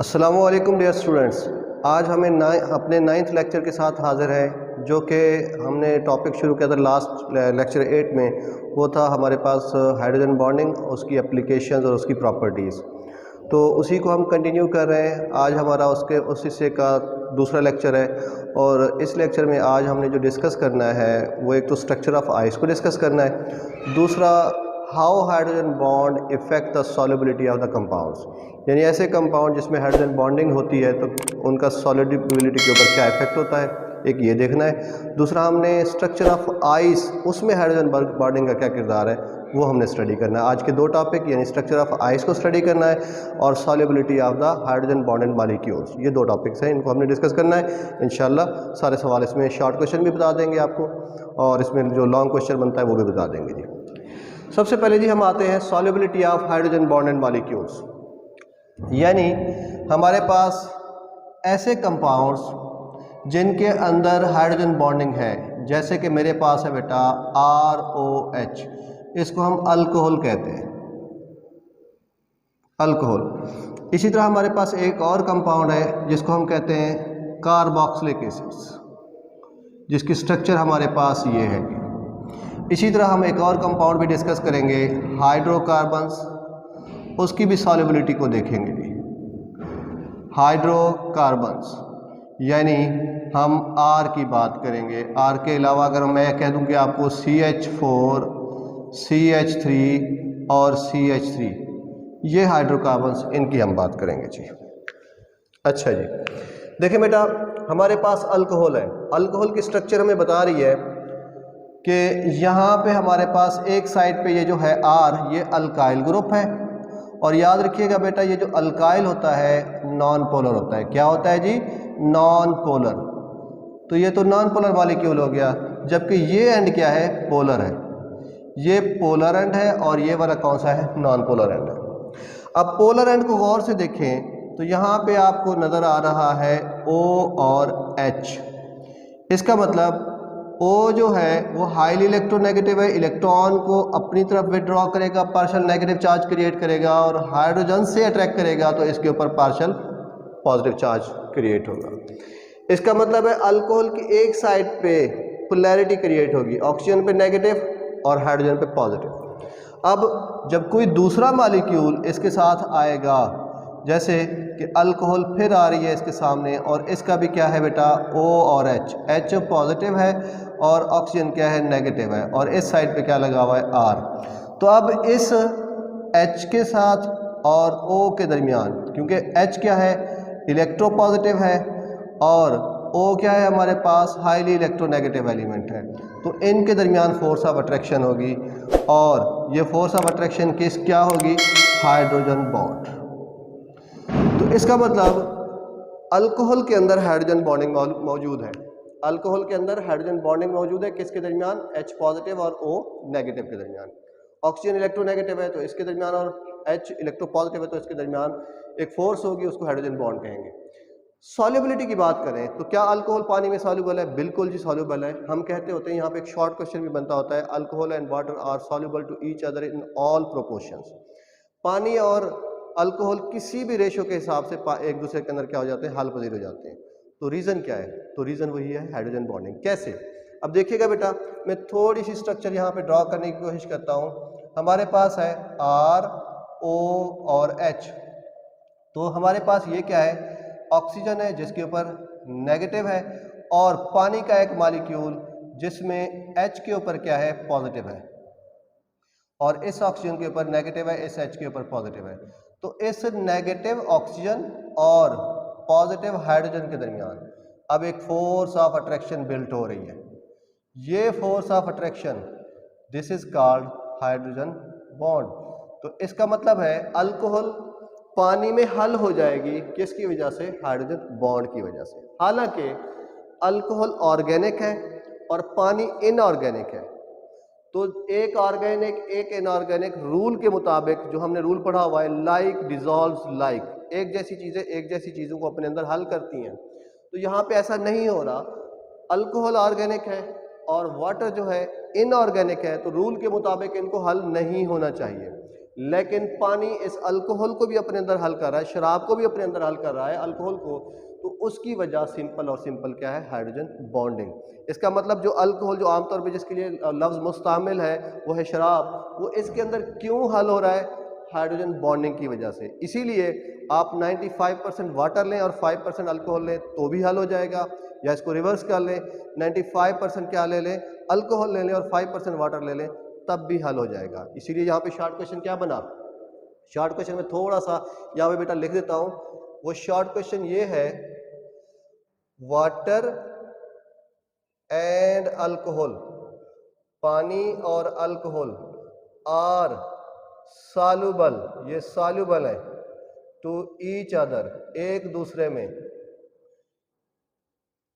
अस्सलामुअलैकुम dear students. आज हमें अपने 9th लेक्चर के साथ हाज़िर हैं, जो कि हमने टॉपिक शुरू किया था लास्ट लेक्चर 8 में। वो था हमारे पास हाइड्रोजन बॉन्डिंग, उसकी एप्लीकेशंस और उसकी प्रॉपर्टीज़। तो उसी को हम कंटिन्यू कर रहे हैं। आज हमारा उस हिस्से का दूसरा लेक्चर है और इस लेक्चर में आज हमने जो डिस्कस करना है वो एक तो स्ट्रक्चर ऑफ आइस को डिस्कस करना है, दूसरा how hydrogen bond effect the solubility of the compounds, यानी ऐसे कंपाउंड जिसमें हाइड्रोजन बॉन्डिंग होती है तो उनका सॉलिबिलिटी के ऊपर क्या इफेक्ट होता है, एक ये देखना है। दूसरा हमने स्ट्रक्चर ऑफ आइस, उसमें हाइड्रोजन बॉन्डिंग का क्या किरदार है वो हमने स्टडी करना है। आज के दो टॉपिक यानी स्ट्रक्चर ऑफ आइस को स्टडी करना है और solubility of the hydrogen bonded molecules, ये दो टॉपिक्स हैं, इनको हमने डिस्कस करना है। इंशाल्लाह सारे सवाल इसमें शॉर्ट क्वेश्चन भी बता देंगे आपको और इसमें जो लॉन्ग क्वेश्चन बनता है वो भी बता देंगे जी। सबसे पहले जी हम आते हैं solubility of hydrogen bonded molecules, यानी हमारे पास ऐसे कंपाउंड्स जिनके अंदर हाइड्रोजन बॉन्डिंग है, जैसे कि मेरे पास है बेटा ROH, इसको हम अल्कोहल कहते हैं, अल्कोहल। इसी तरह हमारे पास एक और कंपाउंड है जिसको हम कहते हैं कार्बोक्सिलिक एसिड्स, जिसकी स्ट्रक्चर हमारे पास ये है। इसी तरह हम एक और कंपाउंड भी डिस्कस करेंगे, हाइड्रोकार्बन्स, उसकी भी सॉल्युबिलिटी को देखेंगे जी। हाइड्रोकार्बन्स यानी हम R की बात करेंगे। R के अलावा अगर मैं कह दूं कि आपको CH4, CH3 और CH3, ये हाइड्रोकार्बन्स, इनकी हम बात करेंगे जी। अच्छा जी, देखें बेटा, हमारे पास अल्कोहल है। अल्कोहल की स्ट्रक्चर हमें बता रही है कि यहाँ पे हमारे पास एक साइड पे ये जो है R, ये अल्काइल ग्रुप है। और याद रखिएगा बेटा, ये जो अल्काइल होता है नॉन पोलर होता है। क्या होता है जी? Non polar. तो ये तो नॉन पोलर मॉलिक्यूल हो गया, जबकि ये एंड क्या है? पोलर है। ये पोलर एंड है और ये वाला कौन सा है? नॉन पोलर एंड है। अब पोलर एंड को गौर से देखें तो यहाँ पे आपको नज़र आ रहा है O और H। इसका मतलब O जो है वो हाईली इलेक्ट्रोनेगेटिव है, इलेक्ट्रॉन को अपनी तरफ विड्रॉ करेगा, पार्शियल नेगेटिव चार्ज क्रिएट करेगा, और हाइड्रोजन से अट्रैक्ट करेगा तो इसके ऊपर पार्शियल पॉजिटिव चार्ज क्रिएट होगा। इसका मतलब है अल्कोहल की एक साइड पे पोलैरिटी क्रिएट होगी, ऑक्सीजन पे नेगेटिव और हाइड्रोजन पे पॉजिटिव। अब जब कोई दूसरा मॉलिक्यूल इसके साथ आएगा, जैसे कि अल्कोहल फिर आ रही है इसके सामने और इसका भी क्या है बेटा? O और H पॉजिटिव है और ऑक्सीजन क्या है? नेगेटिव है, और इस साइड पे क्या लगा हुआ है? R। तो अब इस H के साथ और O के दरमियान, क्योंकि H क्या है? इलेक्ट्रोपॉजिटिव है और O क्या है? हमारे पास हाईली इलेक्ट्रोनेगेटिव एलिमेंट है। तो इनके दरमियान फोर्स ऑफ अट्रैक्शन होगी, और ये फोर्स ऑफ अट्रैक्शन किस क्या होगी? Hydrogen bond. तो इसका मतलब अल्कोहल के अंदर हाइड्रोजन बॉन्डिंग मौजूद है। अल्कोहल के अंदर हाइड्रोजन बॉन्डिंग मौजूद है, किसके दरमियान? H पॉजिटिव और O नेगेटिव के दरमियान। ऑक्सीजन इलेक्ट्रोनेगेटिव है तो इसके दरमियान, और H इलेक्ट्रोपॉजिटिव है तो इसके दरमियान एक फोर्स होगी, उसको हाइड्रोजन बॉन्ड कहेंगे। सॉल्युबिलिटी की बात करें तो क्या अल्कोहल पानी में सॉल्युबल है? बिल्कुल जी सॉल्युबल है। हम कहते होते हैं, यहाँ पे एक शॉर्ट क्वेश्चन भी बनता होता है, alcohol and water are soluble to each other in all proportions. पानी और अल्कोहल किसी भी रेशो के हिसाब से एक दूसरे के अंदर क्या हो जाते हैं? हाल पजीर हो जाते हैं। तो रीज़न क्या है? तो रीज़न वही है, हाइड्रोजन बॉन्डिंग। कैसे? अब देखिएगा बेटा, मैं थोड़ी सी स्ट्रक्चर यहाँ पे ड्रॉ करने की कोशिश करता हूँ। हमारे पास है R, O और H। तो हमारे पास ये क्या है? ऑक्सीजन है जिसके ऊपर नेगेटिव है, और पानी का एक मॉलिक्यूल जिसमें H के ऊपर क्या है? पॉजिटिव है, और इस ऑक्सीजन के ऊपर नेगेटिव है, इस H के ऊपर पॉजिटिव है। तो इस नेगेटिव ऑक्सीजन और पॉजिटिव हाइड्रोजन के दरमियान अब एक फोर्स ऑफ अट्रैक्शन बिल्ट हो रही है। ये force of attraction, this is called hydrogen bond. तो इसका मतलब है अल्कोहल पानी में हल हो जाएगी, किसकी वजह से? हाइड्रोजन बॉन्ड की वजह से। हालांकि अल्कोहल ऑर्गेनिक है और पानी इनऑर्गेनिक है, तो एक ऑर्गेनिक एक इनऑर्गेनिक रूल के मुताबिक, जो हमने रूल पढ़ा हुआ है, लाइक डिजॉल्व्स लाइक, एक जैसी चीज़ें एक जैसी चीज़ों को अपने अंदर हल करती हैं। तो यहाँ पे ऐसा नहीं हो रहा। अल्कोहल ऑर्गेनिक है और वाटर जो है इनऑर्गेनिक है, तो रूल के मुताबिक इनको हल नहीं होना चाहिए। लेकिन पानी इस अल्कोहल को भी अपने अंदर हल कर रहा है, शराब को भी अपने अंदर हल कर रहा है, अल्कोहल को, तो उसकी वजह सिंपल और सिंपल क्या है, हाइड्रोजन बॉन्डिंग। इसका मतलब जो अल्कोहल जो आमतौर पे जिसके लिए लफ्ज़ मुस्तामिल है वो है शराब, वो इसके अंदर क्यों हल हो रहा है, हाइड्रोजन बॉन्डिंग की वजह से। इसीलिए आप 95% वाटर लें और 5% अल्कोहल लें तो भी हल हो जाएगा, या इसको रिवर्स कर लें, 95% क्या ले लें, अल्कोहल ले लें और 5% वाटर ले लें, तब भी हल हो जाएगा। इसीलिए यहाँ पे शॉर्ट क्वेश्चन क्या बना, शॉर्ट क्वेश्चन में थोड़ा सा यहाँ पे बेटा लिख देता हूँ, वो शॉर्ट क्वेश्चन ये है, वाटर एंड अल्कोहल, पानी और अल्कोहल आर सॉल्युबल, ये सॉल्युबल है, टू ईच अदर, एक दूसरे में,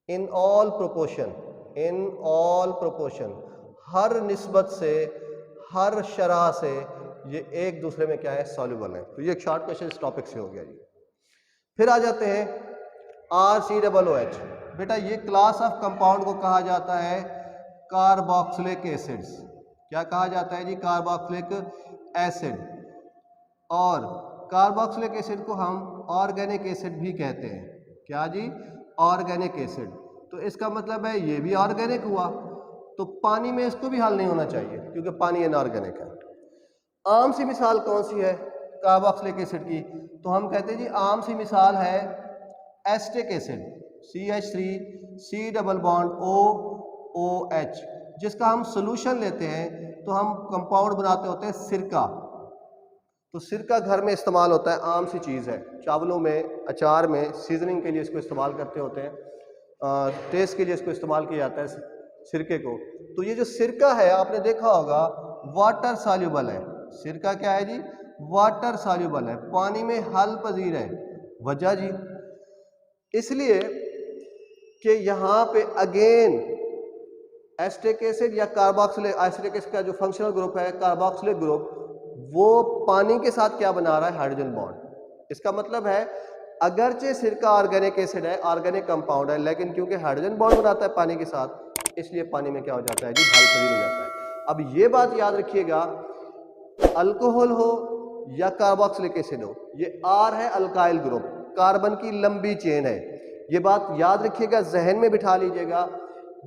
in all proportion, in all proportion, हर निस्बत से, हर शरह से ये एक दूसरे में क्या है, सॉल्युबल है। तो ये एक शॉर्ट क्वेश्चन इस टॉपिक से हो गया जी। फिर आ जाते हैं RCOOH। बेटा ये क्लास ऑफ कंपाउंड को कहा जाता है कार्बोक्सिलिक एसिड्स। क्या कहा जाता है जी, कार्बोक्सिलिक एसिड। और कार्बोक्सिलिक एसिड को हम ऑर्गेनिक एसिड भी कहते हैं। क्या जी, ऑर्गेनिक एसिड। तो इसका मतलब है ये भी ऑर्गेनिक हुआ, तो पानी में इसको भी हल नहीं होना चाहिए क्योंकि पानी इनऑर्गेनिक है। आम सी मिसाल कौन सी है कार्बोक्सिलिक एसिड की, तो हम कहते हैं जी आम सी मिसाल है acetic acid, CH3C double bond OOH, जिसका हम सोल्यूशन लेते हैं तो हम कंपाउंड बनाते होते हैं सिरका। तो सिरका घर में इस्तेमाल होता है, आम सी चीज़ है, चावलों में, अचार में, सीजनिंग के लिए इसको इस्तेमाल करते होते हैं, टेस्ट के लिए इसको इस्तेमाल किया जाता है सिरके को। तो ये जो सिरका है आपने देखा होगा वाटर सॉल्युबल है। सिरका क्या है जी, वाटर सॉल्युबल है, पानी में हल पजीर है। वजह जी इसलिए कि यहाँ पे अगेन एस्टिक एसिड या कार्बोक्सिलिक, एस्टिक एसिड का जो फंक्शनल ग्रुप है कार्बोक्सिलिक ग्रुप, वो पानी के साथ क्या बना रहा है, हाइड्रोजन बॉन्ड। इसका मतलब है अगरचे सिरका ऑर्गेनिक एसिड है, ऑर्गेनिक कंपाउंड है, लेकिन क्योंकि हाइड्रोजन बॉन्ड बनाता है पानी के साथ, इसलिए पानी में क्या हो जाता है जी, हल पजीर हो जाता है। अब ये बात याद रखिएगा, अल्कोहल हो या कार्बोक्सिलिक एसिड हो, ये R है अल्काइल ग्रुप, कार्बन की लंबी चेन है। ये बात याद रखिएगा, जहन में बिठा लीजिएगा।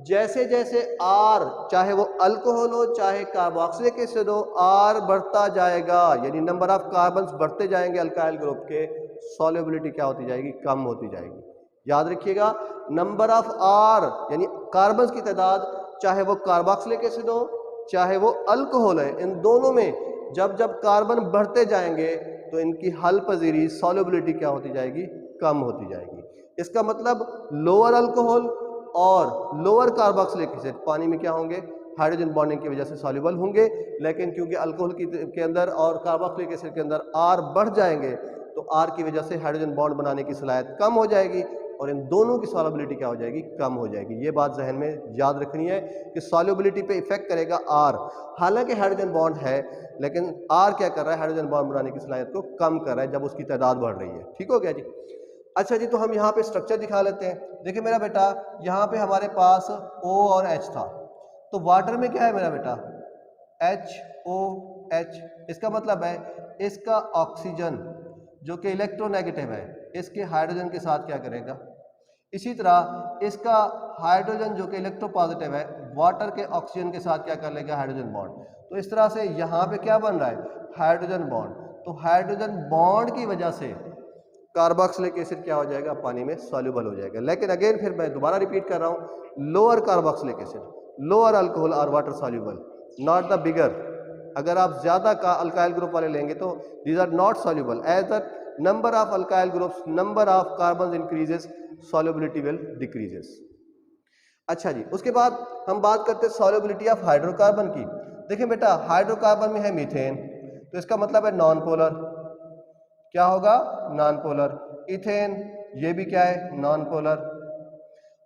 जैसे जैसे R, चाहे वो अल्कोहल हो चाहे कार्बोक्सिलिक एसिड हो, R बढ़ता जाएगा, यानी नंबर ऑफ कार्बन्स बढ़ते जाएंगे अल्काइल ग्रुप के, सॉल्युबिलिटी क्या होती जाएगी, कम होती जाएगी। याद रखिएगा, नंबर ऑफ R यानी कार्बन्स की तादाद, चाहे वो कार्बोक्सिलिक एसिड हो चाहे वो अल्कोहल है, इन दोनों में जब जब कार्बन बढ़ते जाएंगे तो इनकी हल पजीरी, सॉल्युबिलिटी क्या होती जाएगी, कम होती जाएगी। इसका मतलब लोअर अल्कोहल और लोअर कार्बोक्सिलिक एसिड पानी में क्या होंगे, हाइड्रोजन बॉन्डिंग की वजह से सॉल्युबल होंगे, लेकिन क्योंकि अल्कोहल के अंदर और कार्बोक्सिलिक एसिड के अंदर R बढ़ जाएंगे तो R की वजह से हाइड्रोजन बॉन्ड बनाने की सलाहियत कम हो जाएगी और इन दोनों की सॉल्युबिलिटी क्या हो जाएगी, कम हो जाएगी। ये बात जहन में याद रखनी है कि सॉल्युबिलिटी पे इफेक्ट करेगा R। हालांकि हाइड्रोजन बॉन्ड है लेकिन R क्या कर रहा है, हाइड्रोजन बॉन्ड बनाने की सलाहियत को कम कर रहा है जब उसकी तादाद बढ़ रही है। ठीक हो गया जी। अच्छा जी, तो हम यहाँ पे स्ट्रक्चर दिखा लेते हैं। देखिए मेरा बेटा, यहाँ पे हमारे पास O और H था, तो वाटर में क्या है मेरा बेटा, HOH। इसका मतलब है इसका ऑक्सीजन जो कि इलेक्ट्रोनेगेटिव है, इसके हाइड्रोजन के साथ क्या करेगा, इसी तरह इसका हाइड्रोजन जो कि इलेक्ट्रोपॉजिटिव है, वाटर के ऑक्सीजन के साथ क्या कर लेगा, हाइड्रोजन बॉन्ड। तो इस तरह से यहाँ पे क्या बन रहा है, हाइड्रोजन बॉन्ड। तो हाइड्रोजन बॉन्ड की वजह से कार्बोक्सिलिक एसिड क्या हो जाएगा, पानी में सॉल्युबल हो जाएगा। लेकिन अगेन फिर मैं दोबारा रिपीट कर रहा हूँ, lower carboxylic acid, lower alcohol और water soluble, not the bigger. अगर आप ज्यादा का अल्काइल ग्रुप वाले लेंगे तो these are not soluble. As the number of alkyl groups, number of carbon increases, solubility will decreases. अच्छा जी, उसके बाद हम बात करते हैं सॉल्युबिलिटी ऑफ हाइड्रोकार्बन की। देखिए बेटा, हाइड्रोकार्बन में है मीथेन, तो इसका मतलब है नॉन पोलर। क्या होगा, नॉन पोलर। इथेन, ये भी क्या है, नॉन पोलर।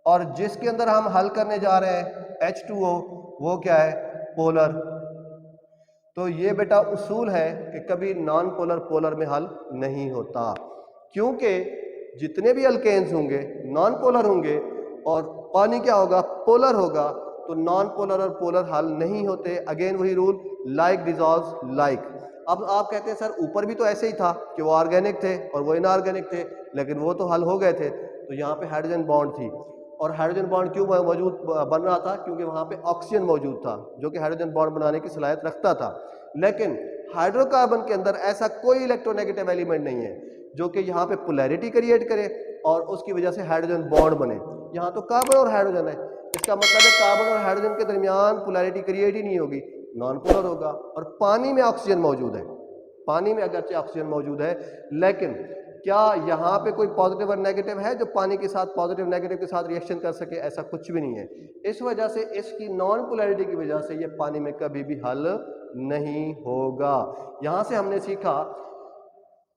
और जिसके अंदर हम हल करने जा रहे हैं H2O, वो क्या है, पोलर। तो ये बेटा उसूल है कि कभी नॉन पोलर पोलर में हल नहीं होता, क्योंकि जितने भी अल्केन्स होंगे नॉन पोलर होंगे और पानी क्या होगा, पोलर होगा, तो नॉन पोलर और पोलर हल नहीं होते। अगेन वही रूल, लाइक डिजॉल्व्स लाइक। अब आप कहते हैं सर ऊपर भी तो ऐसे ही था कि वो ऑर्गेनिक थे और वो इनऑर्गेनिक थे, लेकिन वो तो हल हो गए थे। तो यहाँ पे हाइड्रोजन बॉन्ड थी, और हाइड्रोजन बॉन्ड क्यों मौजूद बन रहा था? क्योंकि वहाँ पे ऑक्सीजन मौजूद था जो कि हाइड्रोजन बॉन्ड बनाने की सलाहियत रखता था। लेकिन हाइड्रोकार्बन के अंदर ऐसा कोई इलेक्ट्रोनेगेटिव एलिमेंट नहीं है जो कि यहाँ पे पोलैरिटी क्रिएट करे और उसकी वजह से हाइड्रोजन बॉन्ड बने। यहाँ तो कार्बन और हाइड्रोजन है, इसका मतलब है कार्बन और हाइड्रोजन के दरमियान पोलैरिटी क्रिएट ही नहीं होगी, नॉन पोलर होगा। और पानी में ऑक्सीजन मौजूद है, पानी में अगरचे ऑक्सीजन मौजूद है, लेकिन क्या यहाँ पे कोई पॉजिटिव और नेगेटिव है जो पानी के साथ पॉजिटिव नेगेटिव के साथ रिएक्शन कर सके? ऐसा कुछ भी नहीं है। इस वजह से इसकी नॉन पोलैरिटी की वजह से ये पानी में कभी भी हल नहीं होगा। यहाँ से हमने सीखा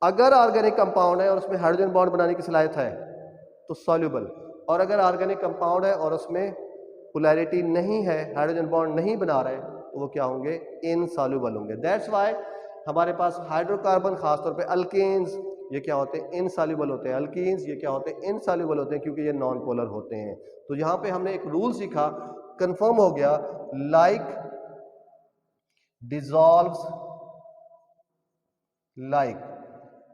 अगर ऑर्गेनिक कंपाउंड है और उसमें हाइड्रोजन बॉन्ड बनाने की सलाहियत है तो सॉल्युबल, और अगर ऑर्गेनिक कंपाउंड है और उसमें पोलैरिटी नहीं है, हाइड्रोजन बॉन्ड नहीं बना रहे, तो वो क्या होंगे? इनसॉल्युबल होंगे। दैट्स वाई हमारे पास हाइड्रोकार्बन, खासतौर पे अल्केन्स, ये क्या होते हैं? इनसॉल्युबल होते हैं। अल्कीन्स ये क्या होते हैं? इनसॉल्युबल होते हैं, क्योंकि ये नॉन पोलर होते हैं। तो यहाँ पे हमने एक रूल सीखा, कंफर्म हो गया, लाइक डिसॉल्व्स लाइक,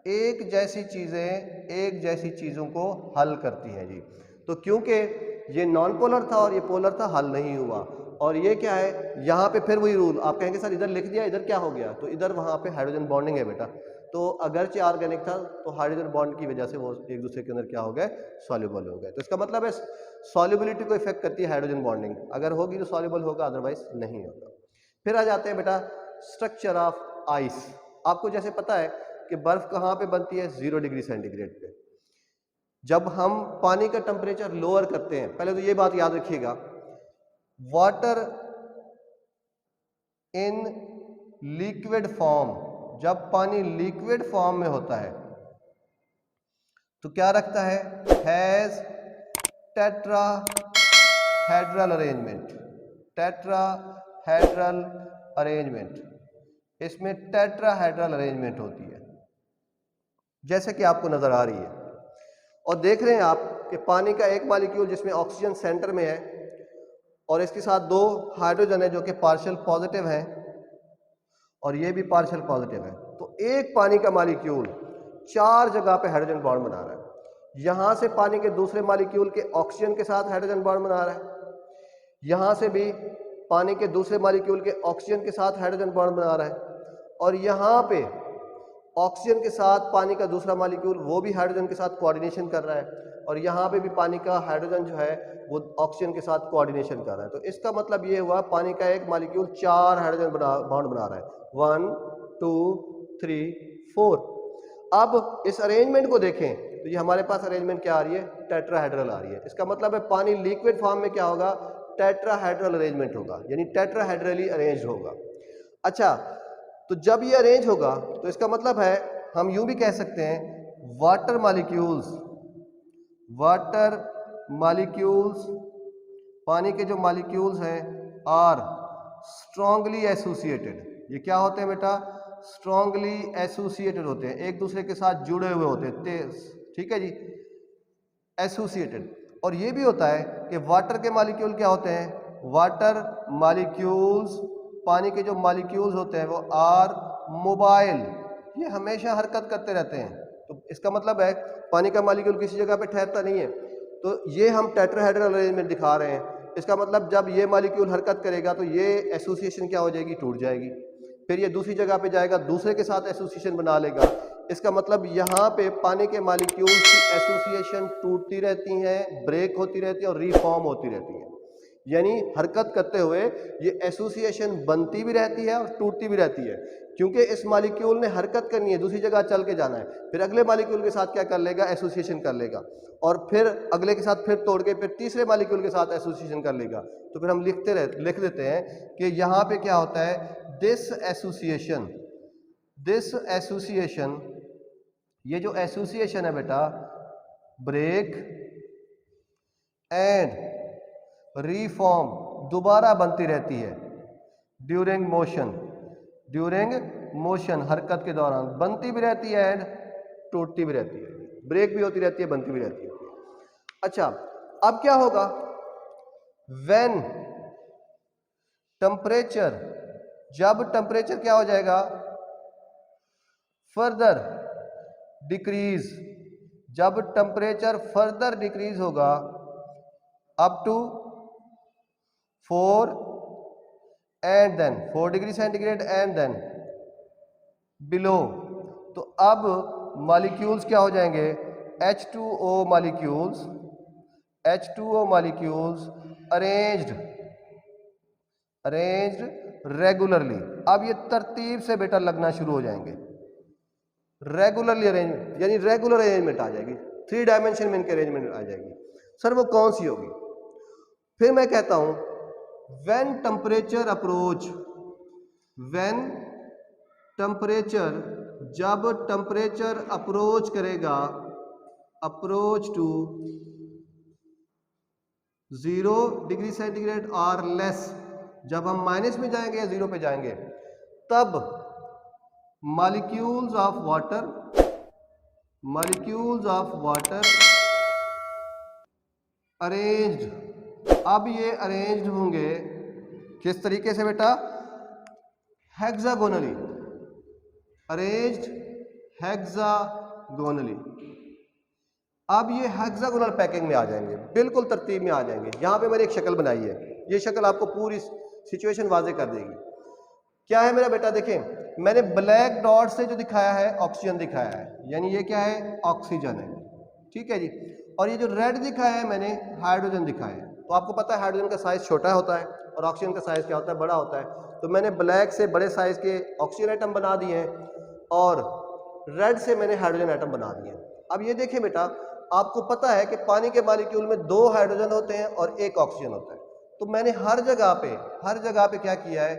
एक जैसी चीजें एक जैसी चीजों को हल करती हैं जी। तो क्योंकि ये नॉन पोलर था और ये पोलर था, हल नहीं हुआ। और ये क्या है? यहाँ पे फिर वही रूल, आप कहेंगे सर इधर लिख दिया, इधर क्या हो गया? तो इधर वहाँ पे हाइड्रोजन बॉन्डिंग है बेटा, तो अगरचे ऑर्गेनिक था तो हाइड्रोजन बॉन्ड की वजह से वो एक दूसरे के अंदर क्या हो गए? सॉल्युबल हो गए। तो इसका मतलब है सॉल्युबिलिटी को इफेक्ट करती है हाइड्रोजन बॉन्डिंग, अगर होगी तो सॉल्युबल होगा, अदरवाइज नहीं होगा। फिर आ जाते हैं बेटा स्ट्रक्चर ऑफ आइस। आपको जैसे पता है कि बर्फ कहाँ पे बनती है? 0 डिग्री सेंटीग्रेड पे। जब हम पानी का टेम्परेचर लोअर करते हैं, पहले तो ये बात याद रखिएगा, वाटर इन लिक्विड फॉर्म, जब पानी लिक्विड फॉर्म में होता है तो क्या रखता है? Has tetrahedral arrangement, tetrahedral arrangement, इसमें टेट्राहेड्रल अरेंजमेंट होती है जैसे कि आपको नजर आ रही है। और देख रहे हैं आप कि पानी का एक मॉलिक्यूल जिसमें ऑक्सीजन सेंटर में है और इसके साथ 2 हाइड्रोजन है जो कि पार्शियल पॉजिटिव है और ये भी पार्शियल पॉजिटिव है। तो एक पानी का मॉलिक्यूल 4 जगह पे हाइड्रोजन बॉन्ड बना रहा है। यहां से पानी के दूसरे मॉलिक्यूल के ऑक्सीजन के साथ हाइड्रोजन बॉन्ड बना रहा है, यहां से भी पानी के दूसरे मॉलिक्यूल के ऑक्सीजन के साथ हाइड्रोजन बॉन्ड बना रहा है, और यहां पे ऑक्सीजन के साथ पानी का दूसरा मॉलिक्यूल वो भी हाइड्रोजन के साथ कोऑर्डिनेशन कर रहा है, और यहाँ पे भी पानी का हाइड्रोजन जो है वो ऑक्सीजन के साथ कोऑर्डिनेशन कर रहा है। तो इसका मतलब ये हुआ पानी का एक मॉलिक्यूल 4 हाइड्रोजन बॉन्ड बना रहा है, 1 2 3 4। अब इस अरेंजमेंट को देखें तो ये हमारे पास अरेंजमेंट क्या आ रही है? टेट्राहेड्रल आ रही है। इसका मतलब है पानी लिक्विड फॉर्म में क्या होगा? टेट्राहेड्रल अरेंजमेंट होगा, यानी टेट्राहेड्रली अरेंज होगा। अच्छा, तो जब ये अरेंज होगा तो इसका मतलब है हम यूं भी कह सकते हैं वाटर मॉलिक्यूल्स, पानी के जो मॉलिक्यूल्स हैं आर स्ट्रांगली एसोसिएटेड। ये क्या होते हैं बेटा? स्ट्रांगली एसोसिएटेड होते हैं, एक दूसरे के साथ जुड़े हुए होते हैं, ठीक है जी, एसोसिएटेड। और ये भी होता है कि वाटर के मॉलिक्यूल क्या होते हैं? वाटर मॉलिक्यूल्स, पानी के जो मॉलिक्यूल्स होते हैं वो आर मोबाइल, ये हमेशा हरकत करते रहते हैं। तो इसका मतलब है पानी का मॉलिक्यूल किसी जगह पे ठहरता नहीं है। तो ये हम टेट्राहेड्रल अरेंजमेंट दिखा रहे हैं। इसका मतलब जब ये मॉलिक्यूल हरकत करेगा तो ये एसोसिएशन क्या हो जाएगी? टूट जाएगी। फिर ये दूसरी जगह पे जाएगा, दूसरे के साथ एसोसिएशन बना लेगा। इसका मतलब यहाँ पे पानी के मॉलिक्यूल की एसोसिएशन टूटती रहती हैं, ब्रेक होती रहती है और रीफॉर्म होती रहती है। यानी हरकत करते हुए ये एसोसिएशन बनती भी रहती है और टूटती भी रहती है, क्योंकि इस मॉलिक्यूल ने हरकत करनी है, दूसरी जगह चल के जाना है, फिर अगले मॉलिक्यूल के साथ क्या कर लेगा? एसोसिएशन कर लेगा, और फिर अगले के साथ फिर तोड़ के फिर तीसरे मॉलिक्यूल के साथ एसोसिएशन कर लेगा। तो फिर हम लिख देते हैं कि यहाँ पे क्या होता है? दिस एसोसिएशन, ये जो एसोसिएशन है बेटा, ब्रेक एंड रीफॉर्म, दोबारा बनती रहती है ड्यूरिंग मोशन, हरकत के दौरान बनती भी रहती है एंड टूटती भी रहती है, ब्रेक भी होती रहती है, बनती भी रहती है। अच्छा, अब क्या होगा? व्हेन टेम्परेचर, जब टेम्परेचर क्या हो जाएगा? फर्दर डिक्रीज, जब टेम्परेचर फर्दर डिक्रीज होगा up to 4 and then 4 degree centigrade and then below, तो अब मॉलिक्यूल्स क्या हो जाएंगे, H2O molecules, H2O molecules arranged regularly. अब ये तरतीब से बेटा लगना शुरू हो जाएंगे, रेगुलरली अरेंज, यानी रेगुलर अरेंजमेंट आ जाएगी, 3 डायमेंशन में इनके अरेंजमेंट आ जाएगी। सर वो कौन सी होगी? फिर मैं कहता हूं when temperature approach, when temperature, जब टेम्परेचर अप्रोच करेगा, अप्रोच टू 0 डिग्री सेंटीग्रेड और लेस, जब हम माइनस में जाएंगे या 0 पे जाएंगे, तब मॉलिक्यूल्स ऑफ वाटर अरेंज्ड, अब ये अरेंज्ड होंगे किस तरीके से बेटा, हेक्सागोनली, अरेंज्ड हेक्सागोनली। अब ये हेक्सागोनल पैकिंग में आ जाएंगे, बिल्कुल तरतीब में आ जाएंगे। यहां पे मैंने एक शक्ल बनाई है, ये शक्ल आपको पूरी सिचुएशन वाजे कर देगी। क्या है मेरा बेटा, देखें मैंने ब्लैक डॉट से जो दिखाया है ऑक्सीजन दिखाया है, यानी ये क्या है, ऑक्सीजन है, ठीक है जी। और ये जो रेड दिखाया है मैंने हाइड्रोजन दिखाया है। तो आपको पता है हाइड्रोजन का साइज छोटा होता है और ऑक्सीजन का साइज क्या होता है, बड़ा होता है। तो मैंने ब्लैक से बड़े साइज के ऑक्सीजन एटम बना दिए हैं और रेड से मैंने हाइड्रोजन एटम बना दिए हैं। अब ये देखें बेटा, आपको पता है कि पानी के मॉलिक्यूल में 2 हाइड्रोजन होते हैं और 1 ऑक्सीजन होता है। तो मैंने हर जगह पे क्या किया है,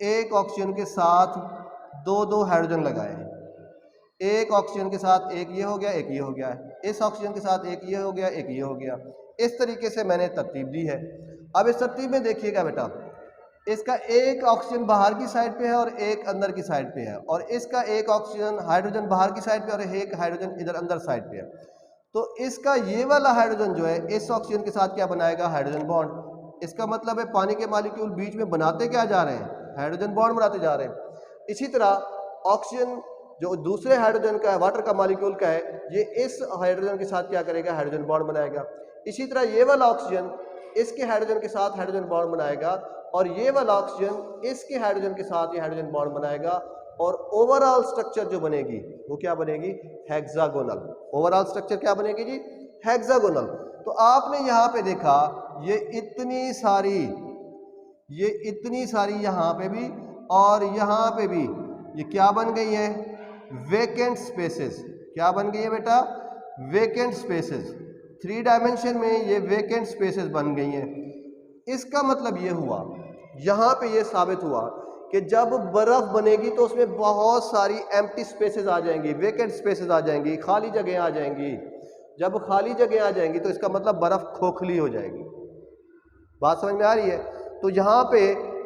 एक ऑक्सीजन के साथ 2 हाइड्रोजन लगाए हैं। एक ऑक्सीजन के साथ एक ये हो गया, एक ये हो गया, इस ऑक्सीजन के साथ एक ये हो गया, एक ये हो गया। इस तरीके से मैंने तरतीब दी है। अब इस तरतीब में देखिएगा बेटा, इसका एक ऑक्सीजन बाहर की साइड पे है और एक अंदर की साइड पे है, और इसका एक ऑक्सीजन हाइड्रोजन बाहर की साइड पे और एक हाइड्रोजन इधर अंदर साइड पे है। तो इसका ये वाला हाइड्रोजन जो है इस ऑक्सीजन के साथ क्या बनाएगा, हाइड्रोजन बॉन्ड। इसका मतलब है पानी के मॉलिक्यूल बीच में बनाते क्या जा रहे हैं, हाइड्रोजन बॉन्ड बनाते जा रहे हैं। इसी तरह ऑक्सीजन जो दूसरे हाइड्रोजन का है, वाटर का मॉलिक्यूल का है, ये इस हाइड्रोजन के साथ क्या करेगा, हाइड्रोजन बॉन्ड बनाएगा। इसी तरह ये वाला ऑक्सीजन इसके हाइड्रोजन के साथ हाइड्रोजन बॉन्ड बनाएगा और ये वाला ऑक्सीजन इसके हाइड्रोजन के साथ ये हाइड्रोजन बॉन्ड बनाएगा, और ओवरऑल स्ट्रक्चर जो बनेगी वो क्या बनेगी, हेक्सागोनल। ओवरऑल स्ट्रक्चर क्या बनेगी जी, हेक्सागोनल। तो आपने यहाँ पे देखा ये इतनी सारी यहाँ पे भी और यहाँ पे भी ये क्या बन गई है, वेकेंट स्पेसेस। क्या बन गई है बेटा, वेकेंट स्पेसेस। 3 डायमेंशन में ये वेकेंट स्पेसेस बन गई हैं। इसका मतलब ये हुआ, यहाँ पे ये साबित हुआ कि जब बर्फ बनेगी तो उसमें बहुत सारी एम्प्टी स्पेसेस आ जाएंगी, वेकेंट स्पेसेस आ जाएंगी, खाली जगह आ जाएंगी। जब खाली जगह आ जाएंगी तो इसका मतलब बर्फ खोखली हो जाएगी। बात समझ में आ रही है? तो यहाँ पे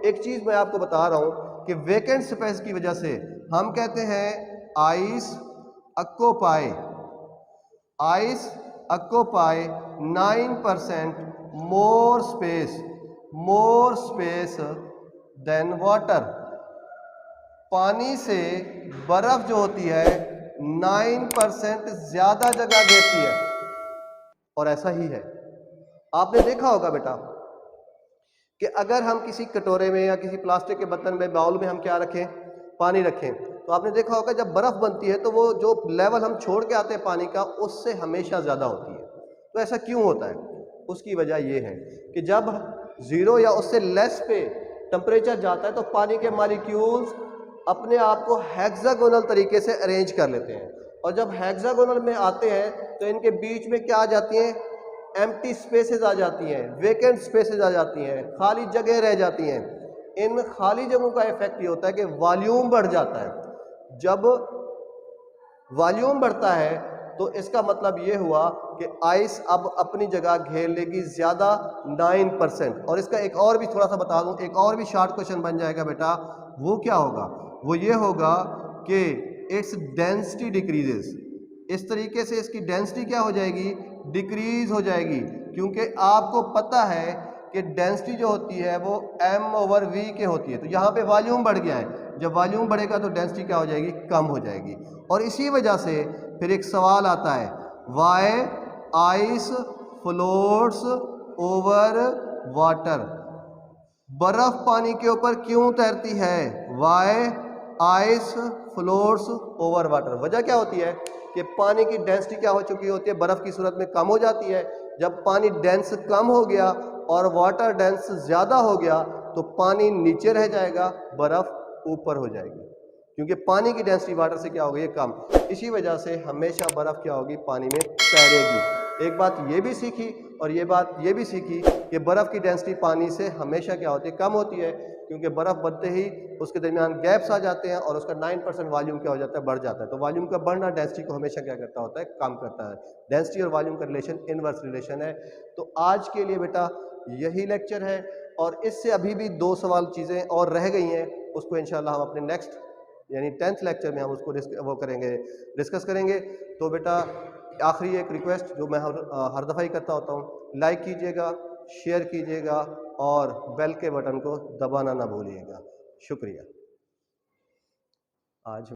एक चीज़ मैं आपको बता रहा हूँ कि वेकेंट स्पेस की वजह से हम कहते हैं ice occupies 9% more space than water. पानी से बर्फ जो होती है 9% ज्यादा जगह घेरती है, और ऐसा ही है। आपने देखा होगा बेटा कि अगर हम किसी कटोरे में या किसी प्लास्टिक के बर्तन में, बाउल में हम क्या रखें, पानी रखें, तो आपने देखा होगा जब बर्फ बनती है तो वो जो लेवल हम छोड़ के आते हैं पानी का उससे हमेशा ज़्यादा होती है। तो ऐसा क्यों होता है? उसकी वजह ये है कि जब 0 या उससे लेस पे टेम्परेचर जाता है तो पानी के मॉलिक्यूल्स अपने आप को हेक्सागोनल तरीके से अरेंज कर लेते हैं, और जब हेक्सागोनल में आते हैं तो इनके बीच में क्या आ जाती हैं, एम्प्टी स्पेसेस आ जाती हैं, वेकेंट स्पेसेस आ जाती हैं, खाली जगह रह जाती हैं। इन खाली जगहों का इफेक्ट ये होता है कि वॉल्यूम बढ़ जाता है। जब वॉल्यूम बढ़ता है तो इसका मतलब ये हुआ कि आइस अब अपनी जगह घेर लेगी ज़्यादा 9%। और इसका एक और भी थोड़ा सा बता दूं, एक और भी शॉर्ट क्वेश्चन बन जाएगा बेटा। वो क्या होगा? वो ये होगा कि इट्स डेंसिटी डिक्रीजेस। इस तरीके से इसकी डेंसिटी क्या हो जाएगी, डिक्रीज हो जाएगी, क्योंकि आपको पता है कि डेंसिटी जो होती है वो m/v के होती है। तो यहाँ पे वॉल्यूम बढ़ गया है, जब वॉल्यूम बढ़ेगा तो डेंसिटी क्या हो जाएगी, कम हो जाएगी। और इसी वजह से फिर एक सवाल आता है, why ice floats over water, बर्फ पानी के ऊपर क्यों तैरती है, why ice floats over water. वजह क्या होती है कि पानी की डेंसिटी क्या हो चुकी होती है, बर्फ की सूरत में कम हो जाती है। जब पानी डेंस कम हो गया और वाटर डेंस ज़्यादा हो गया तो पानी नीचे रह जाएगा, बर्फ ऊपर हो जाएगी, क्योंकि पानी की डेंसिटी वाटर से क्या हो गई है, कम। इसी वजह से हमेशा बर्फ क्या होगी, पानी में तैरेगी। एक बात ये भी सीखी और ये बात ये भी सीखी कि बर्फ़ की डेंसिटी पानी से हमेशा क्या होती है, कम होती है, क्योंकि बर्फ़ बनते ही उसके दरमियान गैप्स आ जाते हैं और उसका 9% वॉल्यूम क्या हो जाता है, बढ़ जाता है। तो वॉल्यूम का बढ़ना डेंसिटी को हमेशा क्या करता होता है, कम करता है। डेंसिटी और वॉल्यूम का रिलेशन इनवर्स रिलेशन है। तो आज के लिए बेटा यही लेक्चर है, और इससे अभी भी 2 सवाल चीज़ें और रह गई हैं, उसको इंशाल्लाह हम अपने नेक्स्ट यानी 10th लेक्चर में हम उसको डिस्कस करेंगे। तो बेटा आखिरी एक रिक्वेस्ट जो मैं हर दफ़ा ही करता होता हूँ, लाइक कीजिएगा, शेयर कीजिएगा और बेल के बटन को दबाना ना भूलिएगा। शुक्रिया। आज